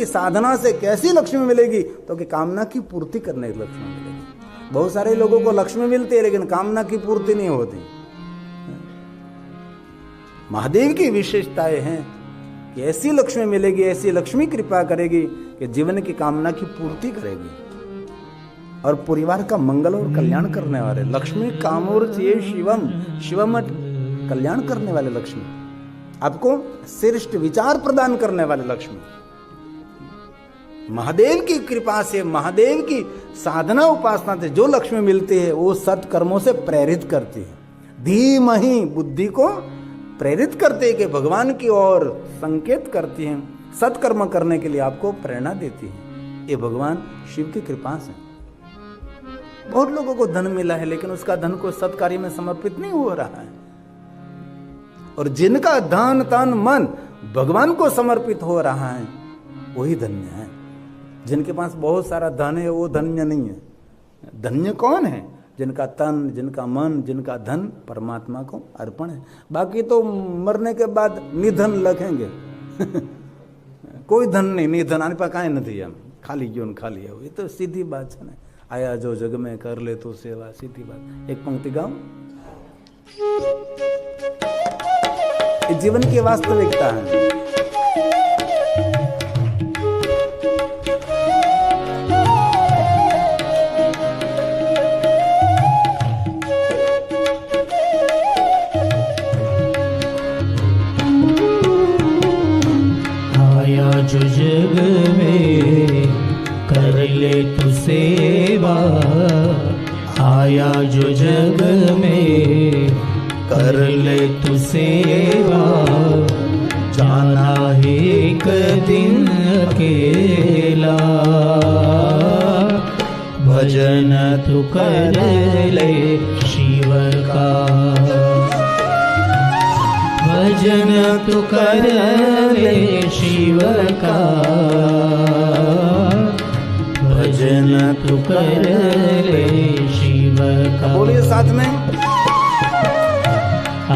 साधना से कैसी लक्ष्मी मिलेगी? तो कि कामना की पूर्ति करने की लक्ष्मी मिलेगी। बहुत सारे लोगों को लक्ष्मी मिलती है लेकिन कामना की पूर्ति नहीं होती। महादेव की विशेषताएं हैं कि ऐसी लक्ष्मी मिलेगी, ऐसी लक्ष्मी कृपा करेगी कि जीवन की कामना की पूर्ति करेगी और परिवार का मंगल और कल्याण करने वाले लक्ष्मी कामोर्चये शिवम, शिवम कल्याण करने वाले लक्ष्मी, आपको श्रेष्ठ विचार प्रदान करने वाले लक्ष्मी, महादेव की कृपा से, महादेव की साधना उपासना से जो लक्ष्मी मिलती है वो सत्कर्मों से प्रेरित करती है। धीमहि बुद्धि को प्रेरित करते हैं कि भगवान की ओर संकेत करती है, सत्कर्म करने के लिए आपको प्रेरणा देती है। ये भगवान शिव की कृपा से। बहुत लोगों को धन मिला है लेकिन उसका धन को सत्कार्य में समर्पित नहीं हो रहा है। और जिनका धन तन मन भगवान को समर्पित हो रहा है वही धन्य है। जिनके पास बहुत सारा धन है वो धन्य नहीं है। धन्य कौन है? जिनका तन, जिनका मन, जिनका धन परमात्मा को अर्पण है। बाकी तो मरने के बाद निधन लखेंगे कोई धन नहीं, निधन आने पर काहे नहीं हम खाली क्यों खाली है। ये तो सीधी बात है ना, आया जो जग में कर ले तो सेवा, सीधी बात। एक पंक्ति गाओ, ये जीवन की वास्तविकता है। जो जग में कर ले तू सेवा, आया जो जग में कर ले तू सेवा, जाना है एक दिन अकेला, भजन तू कर ले शिव का, भजन तू कर ले शिव का, भजन तू कर ले शिव का। बोलिए साथ में।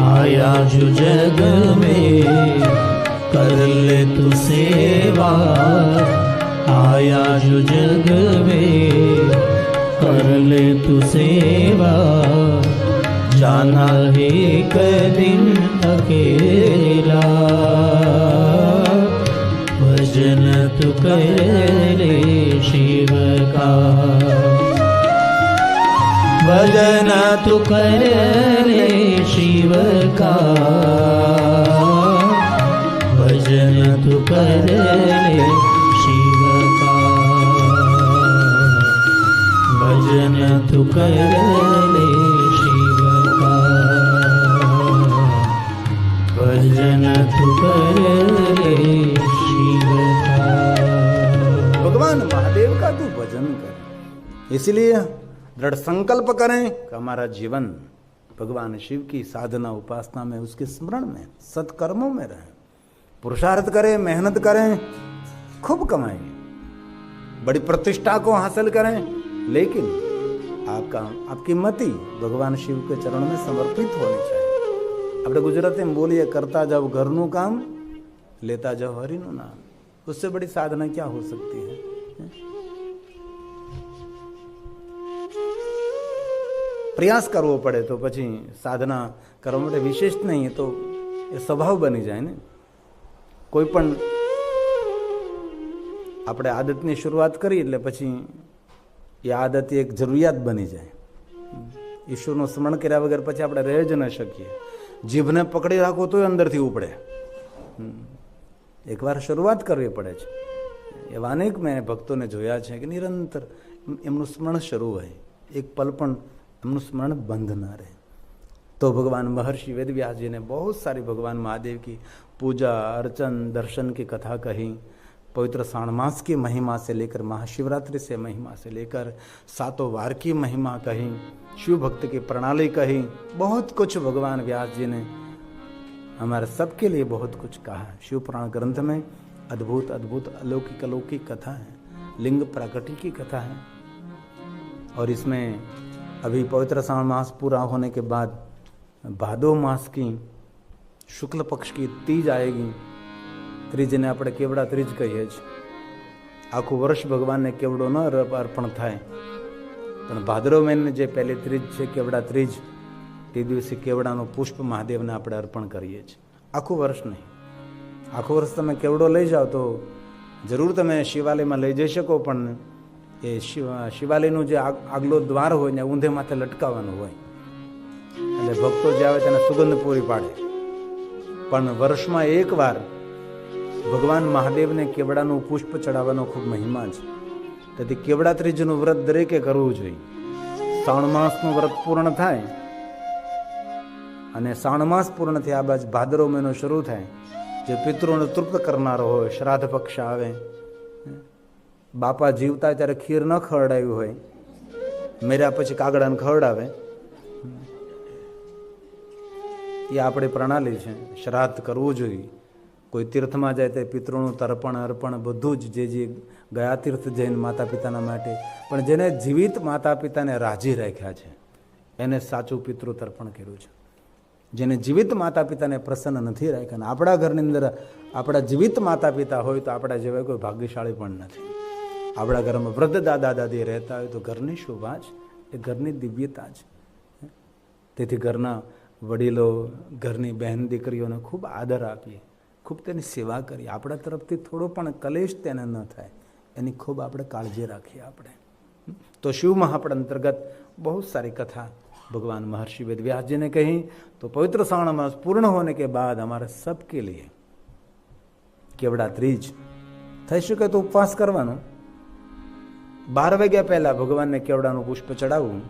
आया जो जग में कर ले तू सेवा, आया जो जग में कर ले तू सेवा, जाना है एक दिन अकेला, भजन तू कर ले शिव का, भजन तू कर ले शिव का, भजन तू कर ले शिव का, भजन तू कर ले शिव का, भजन तू कर ले शिव का। भगवान महादेव का तू भजन कर। इसलिए दृढ़ संकल्प करें कि हमारा जीवन भगवान शिव की साधना उपासना में, उसके स्मरण में, सत्कर्मों में रहें, पुरुषार्थ करें, मेहनत करें, खूब कमाएं, बड़ी प्रतिष्ठा को हासिल करें, लेकिन आपकी मति भगवान शिव के चरण में समर्पित होनी चाहिए। अपने गुजराती में बोलिए, करता जाओ घरનું काम, लेता जाओ हरिનું नाम। उससे बड़ी साधना क्या हो सकती है? प्रयास करવો પડે તો પછી સાધના કરવા માટે વિશેષ નહીં, તો એ સ્વભાવ બની જાય ને। કોઈ પણ આપણે આદતની શરૂઆત કરી એટલે પછી એ આદત એક જરૂરિયાત બની જાય। ઈશ્વરનું સ્મરણ કર્યા વગર પછી આપણે રહી જ ન શકીએ। જીભને પકડી રાખો તો અંદરથી ઉપડે। એકવાર શરૂઆત કરવી પડે છે। એવા અનેક મેં ભક્તોને જોયા છે કે નિરંતર એમનું સ્મરણ શરૂ હોય, એક પલ પણ એમનું स्मरण बंद ना रहे। तो भगवान महर्षि वेदव्यास जी ने बहुत सारी भगवान महादेव की पूजा अर्चन दर्शन की कथा कही। पवित्र श्रावण मास की महिमा से लेकर महाशिवरात्रि से महिमा से लेकर सातों वार की महिमा कही, शिव भक्त की प्रणाली कही। बहुत कुछ भगवान व्यास जी ने हमारे सबके लिए बहुत कुछ कहा। शिव पुराण ग्रंथ में अद्भुत अद्भुत अलौकिक अलौकिक कथा है, लिंग प्राकट्य की कथा है। और इसमें अभी पवित्र श्रावण मास पूरा होने के बाद भादो मास की शुक्ल पक्ष की तीज आएगी। ત્રીજને આપણે કેવડા ત્રીજ કહીએ છીએ। આખું વર્ષ ભગવાનને કેવડો ન અર્પણ થાય, પણ ભાદરવ મહિનાની જે પહેલી ત્રીજ છે કેવડા ત્રીજ, તે દિવસે કેવડાનું પુષ્પ મહાદેવને આપણે અર્પણ કરીએ છીએ. આખું વર્ષ નહીં, આખું વર્ષ તમે કેવડો લઈ જાઓ તો જરૂર તમે શિવાલયમાં લઈ જઈ શકો, પણ એ શિવાલયનું જે આગલો દ્વાર હોય ને ઊંધે માથે લટકાવવાનું હોય, એટલે ભક્તો જે આવે તેને સુગંધ પૂરી પાડે. પણ વર્ષમાં એકવાર ભગવાન મહાદેવને કેવડાનું પુષ્પ ચડાવવાનો ખૂબ મહિમા છે. તેથી કેવડા ત્રીજનું વ્રત દરેકે કરવું જોઈએ. શ્રાવણ માસનું વ્રત પૂર્ણ થાય અને શ્રાવણ માસ પૂર્ણ થયા બાદ ભાદરવ મહિનો શરૂ થાય. જે પિતૃઓને તૃપ્ત કરનારો હોય, શ્રાદ્ધ પક્ષ આવે, બાપા જીવતા ત્યારે ખીર ન ખવડાવ્યું હોય, મેર્યા પછી કાગડાને ખવડાવે, એ આપણી પ્રણાલી છે. શ્રાદ્ધ કરવું જોઈએ. કોઈ તીર્થમાં જાય તે પિતૃનું તર્પણ અર્પણ બધું જ, જે ગયા તીર્થ જઈને માતા પિતાના માટે, પણ જેને જીવિત માતા પિતાને રાજી રાખ્યા છે એને સાચું પિતૃ તર્પણ કર્યું છે. જેને જીવિત માતા પિતાને પ્રસન્ન નથી રાખ્યા, અને આપણા ઘરની અંદર આપણા જીવિત માતા પિતા હોય તો આપણા જેવા કોઈ ભાગ્યશાળી પણ નથી. આપણા ઘરમાં વૃદ્ધ દાદા દાદી રહેતા હોય તો ઘરની શોભા છે, એ ઘરની દિવ્યતા છે. તેથી ઘરના વડીલો, ઘરની બહેન દીકરીઓને ખૂબ આદર આપીએ, ખૂબ તેની સેવા કરીએ. આપણા તરફથી થોડો પણ કલેશ તેને ન થાય એની ખૂબ આપણે કાળજી રાખીએ. આપણે તો શિવ મહાપડ અંતર્ગત બહુ સારી કથા भगवान महर्षि वेद व्यास जी ने कही. तो पवित्र श्रावण मास पूर्ण होने के बाद हमारे सबके लिए केवड़ा त्रीज થઈ શકે તો ઉપવાસ કરવાનો. 12 વાગ્યા પહેલા ભગવાનને કેવડાનું પુષ્પ ચડાવવું,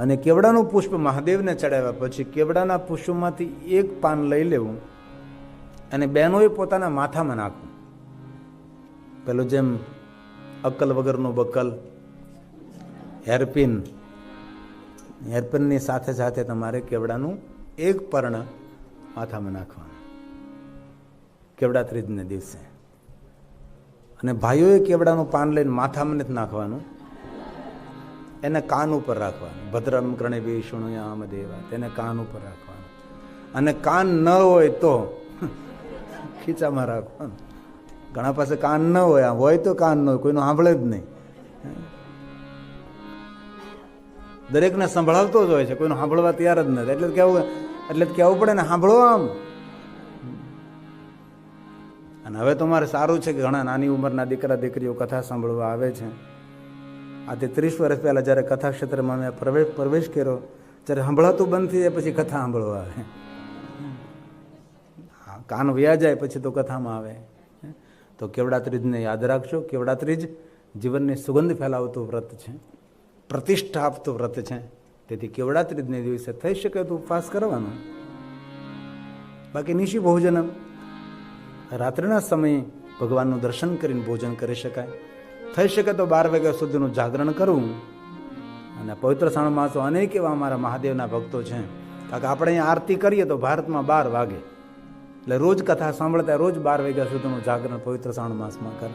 અને કેવડાનું પુષ્પ મહાદેવને ચડાવ્યા પછી કેવડાના પુષ્પમાંથી એક પાન લઈ લેવું અને બહેનોએ પોતાના માથામાં નાખવું. પેલું જેમ અક્કલ વગરનું બક્કલ, હેરપિનની સાથે સાથે તમારે કેવડાનું એક પર્ણ માથામાં નાખવાનું કેવડા ત્રીજને દિવસે. અને ભાઈઓએ કેવડાનું પાન લઈને માથામાં નથી નાખવાનું, એને કાન ઉપર રાખવાનું. ભદ્રમ કર્ણિભિઃ શૃણુયામ દેવા, તેને કાન ઉપર રાખવાનું. અને કાન ન હોય તો ખીચામાં રાખવાનું. ઘણા પાસે કાન ન હોય તો કાન ન હોય, કોઈનું સાંભળે જ નહીં. દરેકને સંભળાવતો જ હોય છે, કોઈનું સાંભળવા તૈયાર જ નથી. એટલે કહેવું પડે ને, સાંભળો આમ. અને હવે તો મારે સારું છે કે ઘણા નાની ઉંમરના દીકરા દીકરીઓ કથા સાંભળવા આવે છે. આથી 30 વર્ષ પહેલાં જ્યારે કથા ક્ષેત્રમાં મેં પ્રવેશ કર્યો, જ્યારે સંભળાતું બંધ થઈ જાય પછી કથા સાંભળવા આવે. કાન વ્યા જાય પછી તો કથામાં આવે. તો કેવડા ત્રીજને યાદ રાખજો. કેવડા ત્રીજ જીવનની સુગંધ ફેલાવતું વ્રત છે, પ્રતિષ્ઠા આપતું વ્રત છે. તેથી કેવડા ત્રીજને દિવસે થઈ શકે તો ઉપવાસ કરવાનો. બાકી નિશી ભોજન, રાત્રિના સમયે ભગવાનનું દર્શન કરીને ભોજન કરી શકાય. થઈ શકે તો 12 વાગ્યા સુધીનું જાગરણ કરવું. અને પવિત્ર શ્રાવણ માસો અનેક એવા અમારા મહાદેવના ભક્તો છે, કારણ કે આપણે અહીંયા આરતી કરીએ તો ભારતમાં 12 વાગે, એટલે રોજ કથા સાંભળતા રોજ 12 વાગ્યા સુધીનું જાગરણ પવિત્ર શ્રાવણ માસમાં કરે.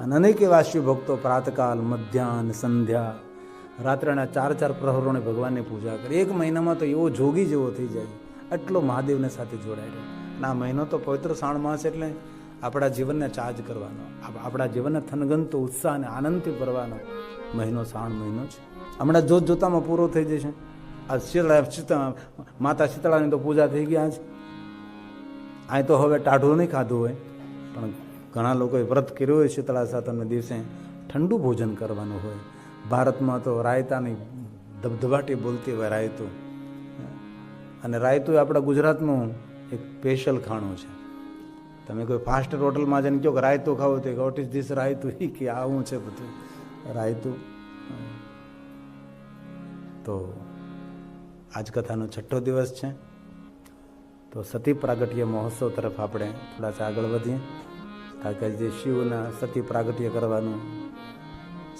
અને અનેક એવા શિવ ભક્તો પ્રાતકાલ, મધ્યાહન, સંધ્યા, રાત્રના 4 પ્રહરોને ભગવાનની પૂજા કરે. એક મહિનામાં તો એવો જોગી જેવો થઈ જાય, એટલો મહાદેવને સાથે જોડાય રહે. અને આ મહિનો તો પવિત્ર શ્રાવણ માસ એટલે આપણા જીવનને ચાર્જ કરવાનો, આપણા જીવનને થનગનતો ઉત્સાહ અને આનંદથી ભરવાનો મહિનો શ્રાવણ મહિનો છે. હમણાં જોતામાં પૂરો થઈ જશે. આ માતા શીતળાની તો પૂજા થઈ ગયા છે. આ તો હવે ટાઢું નહીં ખાધું હોય, પણ ઘણા લોકોએ વ્રત કર્યું હોય. શીતળા સાતમના દિવસે ઠંડુ ભોજન કરવાનું હોય. ભારતમાં તો રાયતાની ધબધબાટી બોલતી હોય રાયતું. અને રાયતું આપણા ગુજરાતનું એક સ્પેશિયલ ખાણું છે. તમે કોઈ ફાસ્ટ હોટલમાં જઈને કહો કે રાયતું ખાવું તો વોટ ઇઝ ધીસ રાયતું, કે આવું છે બધું રાયતું. તો આજ કથાનો 6ઠ્ઠો દિવસ છે. તો સતી પ્રાગટ્ય મહોત્સવ તરફ આપણે થોડા આગળ વધીએ. કારણ કે જે શિવના સતી પ્રાગટ્ય કરવાનું,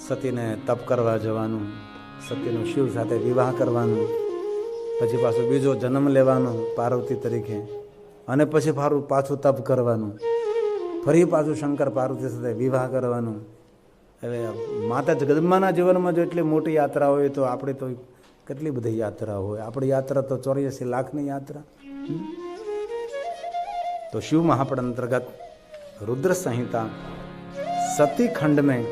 સતીને તપ કરવા જવાનું, સતીનો શિવ સાથે વિવાહ કરવાનું, પછી પાછો બીજો જન્મ લેવાનો પાર્વતી તરીકે, અને પછી પાછું તપ કરવાનું, ફરી પાછું શંકર પાર્વતી સાથે વિવાહ કરવાનું. હવે માતા જગદંબાના જીવનમાં જો એટલી મોટી યાત્રા હોય તો આપણે તો કેટલી બધી યાત્રા હોય. આપણી યાત્રા તો 84 લાખની યાત્રા. તો શિવ મહાપડ અંતર્ગત રુદ્ર સંહિતા सती खंड में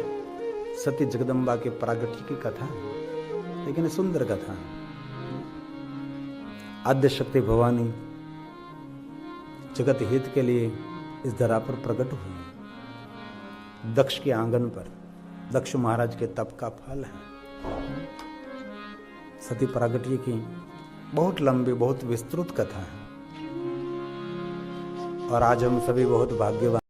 सती जगदम्बा के प्रागट्य की कथा है, लेकिन सुंदर कथा है। आद्य शक्ति भवानी जगत हित के लिए इस धरा पर प्रकट हुई। दक्ष के आंगन पर दक्ष महाराज के तप का फल है। सती प्रागट्य की बहुत लंबी, बहुत विस्तृत कथा है, और आज हम सभी बहुत भाग्यवान